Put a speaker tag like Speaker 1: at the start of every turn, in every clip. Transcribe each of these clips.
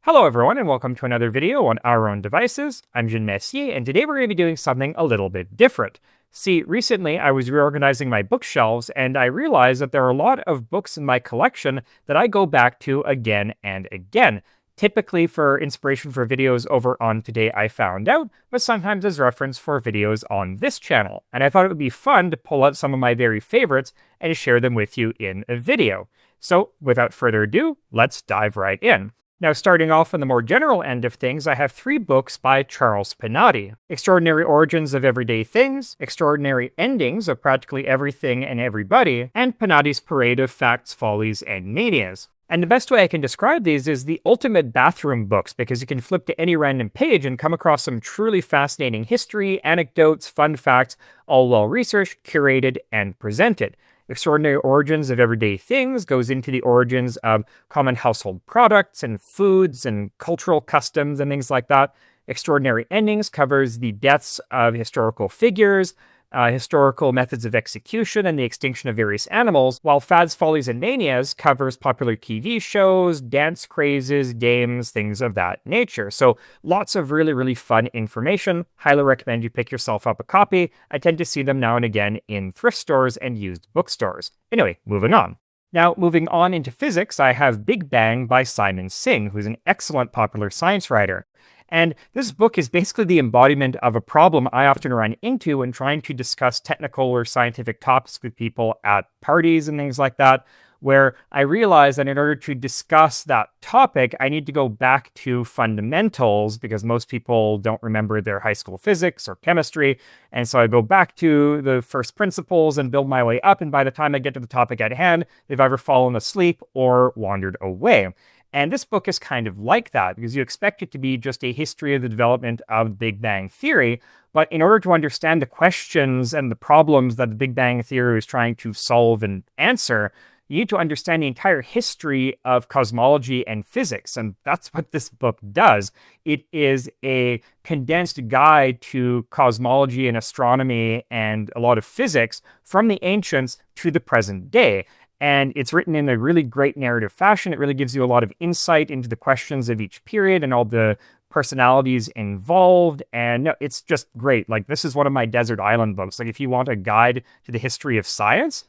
Speaker 1: Hello everyone and welcome to another video on Our Own Devices. I'm Jean Messier and today we're going to be doing something a little bit different. See, recently I was reorganizing my bookshelves and I realized that there are a lot of books in my collection that I go back to again and again. Typically for inspiration for videos over on Today I Found Out, but sometimes as reference for videos on this channel. And I thought it would be fun to pull out some of my very favorites and share them with you in a video. So without further ado, let's dive right in. Now, starting off on the more general end of things, I have 3 books by Charles Pinati: Extraordinary Origins of Everyday Things, Extraordinary Endings of Practically Everything and Everybody, and Pinati's Parade of Facts, Follies, and Manias. And the best way I can describe these is the ultimate bathroom books, because you can flip to any random page and come across some truly fascinating history, anecdotes, fun facts, all well-researched, curated, and presented. Extraordinary Origins of Everyday Things goes into the origins of common household products and foods and cultural customs and things like that. Extraordinary Endings covers the deaths of historical figures, historical methods of execution, and the extinction of various animals, while Fads, Follies, and Manias covers popular TV shows, dance crazes, games, things of that nature. So lots of really, really fun information. Highly recommend you pick yourself up a copy. I tend to see them now and again in thrift stores and used bookstores. Anyway, moving on. Now, moving on into physics, I have Big Bang by Simon Singh, who's an excellent popular science writer. And this book is basically the embodiment of a problem I often run into when trying to discuss technical or scientific topics with people at parties and things like that, where I realize that in order to discuss that topic, I need to go back to fundamentals because most people don't remember their high school physics or chemistry. And so I go back to the first principles and build my way up. And by the time I get to the topic at hand, they've either fallen asleep or wandered away. And this book is kind of like that, because you expect it to be just a history of the development of the Big Bang Theory. But in order to understand the questions and the problems that the Big Bang Theory is trying to solve and answer, you need to understand the entire history of cosmology and physics. And that's what this book does. It is a condensed guide to cosmology and astronomy and a lot of physics from the ancients to the present day. And it's written in a really great narrative fashion. It really gives you a lot of insight into the questions of each period and all the personalities involved. And no, it's just great. Like, this is one of my desert island books. Like, if you want a guide to the history of science,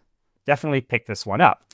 Speaker 1: definitely pick this one up.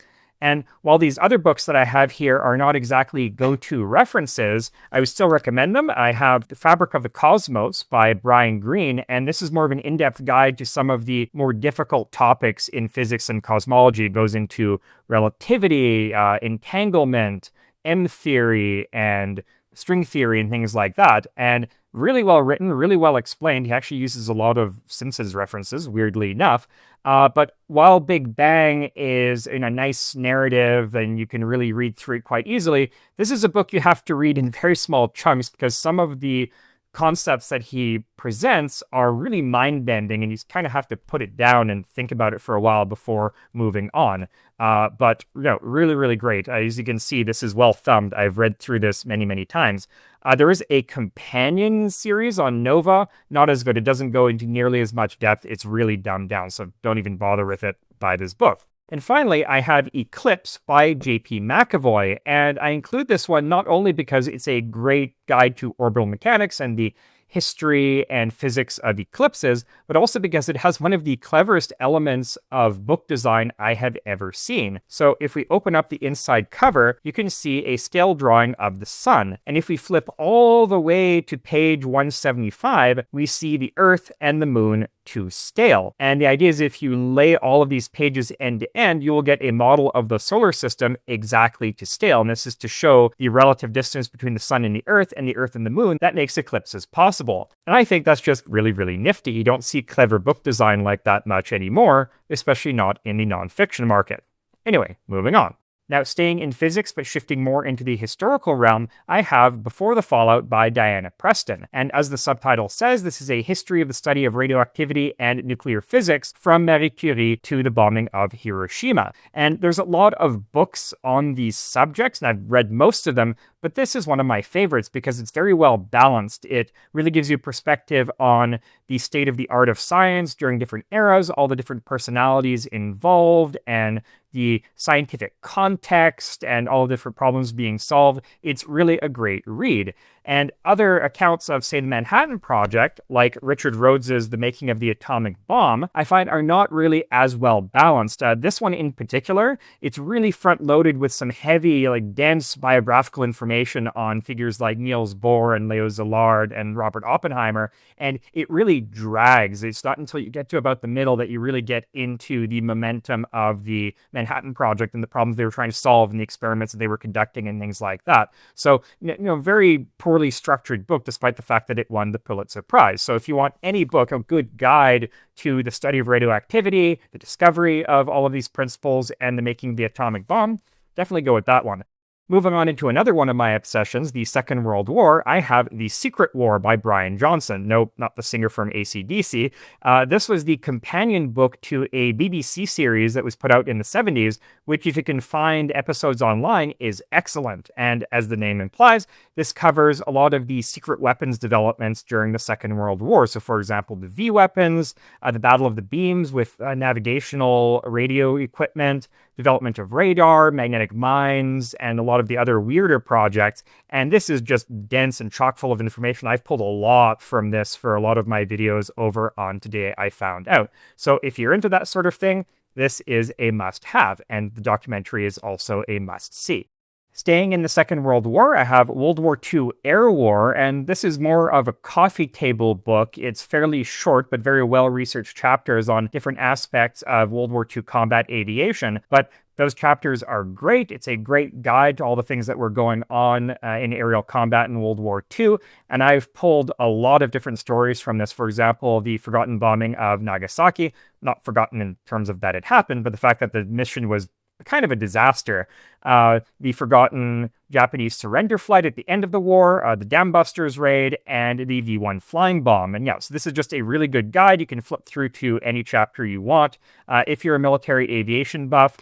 Speaker 1: And while these other books that I have here are not exactly go-to references, I would still recommend them. I have The Fabric of the Cosmos by Brian Greene, and this is more of an in-depth guide to some of the more difficult topics in physics and cosmology. It goes into relativity, entanglement, M-theory, and string theory, and things like that. And really well written, really well explained. He actually uses a lot of Simpsons references, weirdly enough. But while Big Bang is in a nice narrative and you can really read through it quite easily, this is a book you have to read in very small chunks because some of the concepts that he presents are really mind-bending and you kind of have to put it down and think about it for a while before moving on. But really, really great. As you can see, this is well thumbed. I've read through this many, many times. There is a companion series on Nova. Not as good. It doesn't go into nearly as much depth. It's really dumbed down, so don't even bother with it. Buy this book. And finally, I have Eclipse by J.P. McAvoy, and I include this one not only because it's a great guide to orbital mechanics and the history and physics of eclipses, but also because it has one of the cleverest elements of book design I have ever seen. So if we open up the inside cover, you can see a scale drawing of the sun. And if we flip all the way to page 175, we see the Earth and the Moon to scale. And the idea is if you lay all of these pages end to end, you will get a model of the solar system exactly to scale. And this is to show the relative distance between the sun and the Earth and the Moon that makes eclipses possible. And I think that's just really, really nifty. You don't see clever book design like that much anymore, especially not in the nonfiction market. Anyway, moving on. Now, staying in physics but shifting more into the historical realm, I have Before the Fallout by Diana Preston. And as the subtitle says, this is a history of the study of radioactivity and nuclear physics from Marie Curie to the bombing of Hiroshima. And there's a lot of books on these subjects, and I've read most of them, but this is one of my favorites because it's very well balanced. It really gives you perspective on the state of the art of science during different eras, all the different personalities involved, and the scientific context and all the different problems being solved. It's really a great read. And other accounts of, say, the Manhattan Project, like Richard Rhodes's The Making of the Atomic Bomb, I find are not really as well balanced. This one in particular, it's really front-loaded with some heavy, like dense biographical information on figures like Niels Bohr and Leo Szilard and Robert Oppenheimer, and it really drags. It's not until you get to about the middle that you really get into the momentum of the Manhattan Project and the problems they were trying to solve and the experiments that they were conducting and things like that. So, very poorly structured book, despite the fact that it won the Pulitzer Prize. So if you want any book, a good guide to the study of radioactivity, the discovery of all of these principles, and the making of the atomic bomb, definitely go with that one. Moving on into another one of my obsessions, the Second World War, I have The Secret War by Brian Johnson. No, not the singer from AC/DC. This was the companion book to a BBC series that was put out in the 70s, which, if you can find episodes online, is excellent. And as the name implies, this covers a lot of the secret weapons developments during the Second World War. So, for example, the V weapons, the Battle of the Beams with navigational radio equipment, development of radar, magnetic mines, and a lot of the other weirder projects. And this is just dense and chock full of information. I've pulled a lot from this for a lot of my videos over on Today I Found Out. So if you're into that sort of thing, this is a must-have, and the documentary is also a must-see. Staying in the Second World War, I have World War II Air War, and this is more of a coffee table book. It's fairly short, but very well-researched chapters on different aspects of World War II combat aviation, but those chapters are great. It's a great guide to all the things that were going on in aerial combat in World War II, and I've pulled a lot of different stories from this. For example, the forgotten bombing of Nagasaki, not forgotten in terms of that it happened, but the fact that the mission was kind of a disaster. The forgotten Japanese surrender flight at the end of the war, the Dam Busters raid, and the V-1 flying bomb. And yeah, so this is just a really good guide. You can flip through to any chapter you want. If you're a military aviation buff,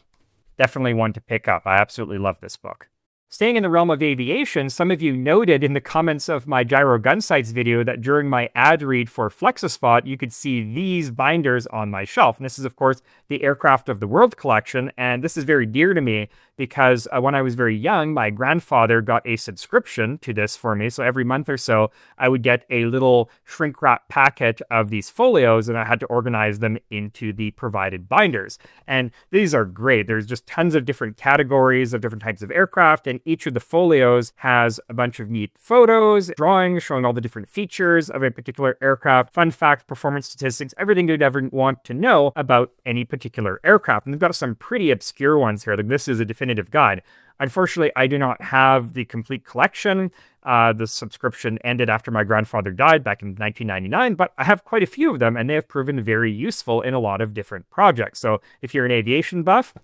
Speaker 1: definitely one to pick up. I absolutely love this book. Staying in the realm of aviation, some of you noted in the comments of my Gyro Gun Sights video that during my ad read for Flexispot, you could see these binders on my shelf. And this is, of course, the Aircraft of the World collection. And this is very dear to me because when I was very young, my grandfather got a subscription to this for me. So every month or so, I would get a little shrink wrap packet of these folios, and I had to organize them into the provided binders. And these are great. There's just tons of different categories of different types of aircraft, and each of the folios has a bunch of neat photos, drawings showing all the different features of a particular aircraft, fun facts, performance statistics, everything you'd ever want to know about any particular aircraft. And they've got some pretty obscure ones here. Like, this is a definitive guide. Unfortunately, I do not have the complete collection. The subscription ended after my grandfather died back in 1999, but I have quite a few of them, and they have proven very useful in a lot of different projects. So if you're an aviation buff,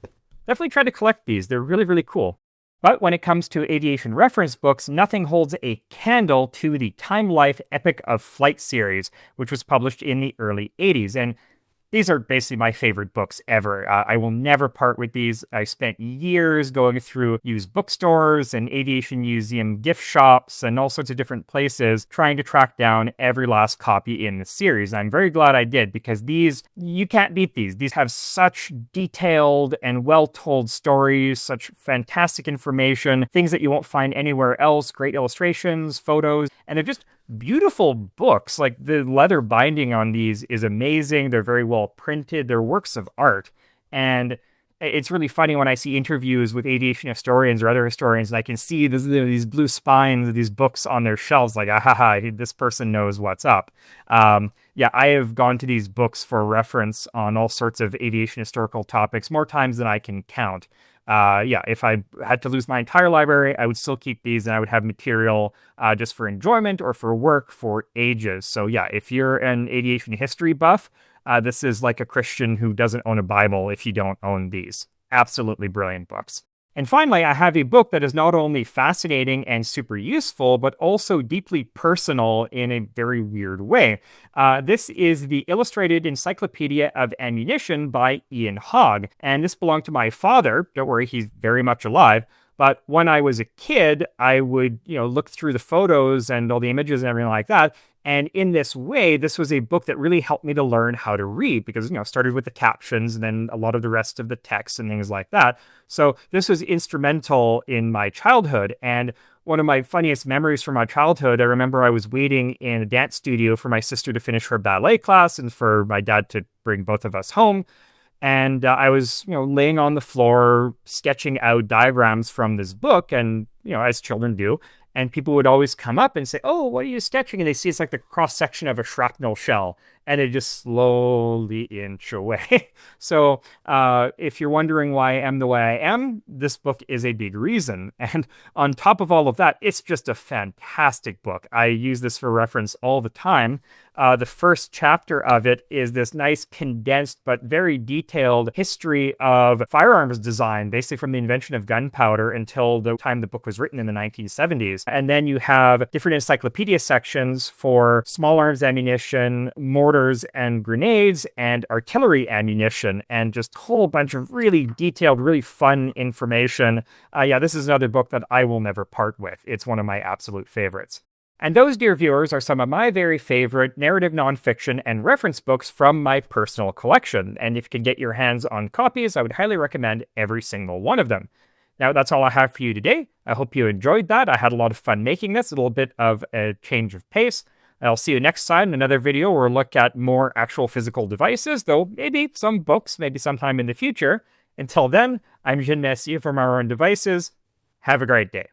Speaker 1: definitely try to collect these. They're really, really cool. But when it comes to aviation reference books, nothing holds a candle to the Time Life Epic of Flight series, which was published in the early 80s. And these are basically my favorite books ever. I will never part with these. I spent years going through used bookstores and aviation museum gift shops and all sorts of different places trying to track down every last copy in the series. I'm very glad I did, because these, you can't beat these. These have such detailed and well-told stories, such fantastic information, things that you won't find anywhere else, great illustrations, photos, and they're just beautiful books. Like, the leather binding on these is amazing. They're very well printed. They're works of art. And it's really funny when I see interviews with aviation historians or other historians, and I can see these blue spines of these books on their shelves, like, this person knows what's up. Yeah, I have gone to these books for reference on all sorts of aviation historical topics more times than I can count. Yeah, if I had to lose my entire library, I would still keep these, and I would have material just for enjoyment or for work for ages. So yeah, if you're an aviation history buff, this is like a Christian who doesn't own a Bible if you don't own these. Absolutely brilliant books. And finally, I have a book that is not only fascinating and super useful, but also deeply personal in a very weird way. This is the Illustrated Encyclopedia of Ammunition by Ian Hogg. And this belonged to my father. Don't worry, he's very much alive. But when I was a kid, I would, look through the photos and all the images and everything like that. And in this way, this was a book that really helped me to learn how to read because, started with the captions and then a lot of the rest of the text and things like that. So this was instrumental in my childhood. And one of my funniest memories from my childhood, I remember I was waiting in a dance studio for my sister to finish her ballet class and for my dad to bring both of us home. And I was, laying on the floor, sketching out diagrams from this book, and, as children do. And people would always come up and say, "Oh, what are you sketching?" And they see it's like the cross section of a shrapnel shell, and they just slowly inch away. So if you're wondering why I am the way I am, this book is a big reason. And on top of all of that, it's just a fantastic book. I use this for reference all the time. The first chapter of it is this nice condensed but very detailed history of firearms design, basically from the invention of gunpowder until the time the book was written in the 1970s. And then you have different encyclopedia sections for small arms ammunition, mortars and grenades, and artillery ammunition, and just a whole bunch of really detailed, really fun information. This is another book that I will never part with. It's one of my absolute favorites. And those, dear viewers, are some of my very favorite narrative nonfiction and reference books from my personal collection. And if you can get your hands on copies, I would highly recommend every single one of them. Now, that's all I have for you today. I hope you enjoyed that. I had a lot of fun making this, a little bit of a change of pace. I'll see you next time in another video where we'll look at more actual physical devices, though maybe some books, maybe sometime in the future. Until then, I'm Jean Messier from Our Own Devices. Have a great day.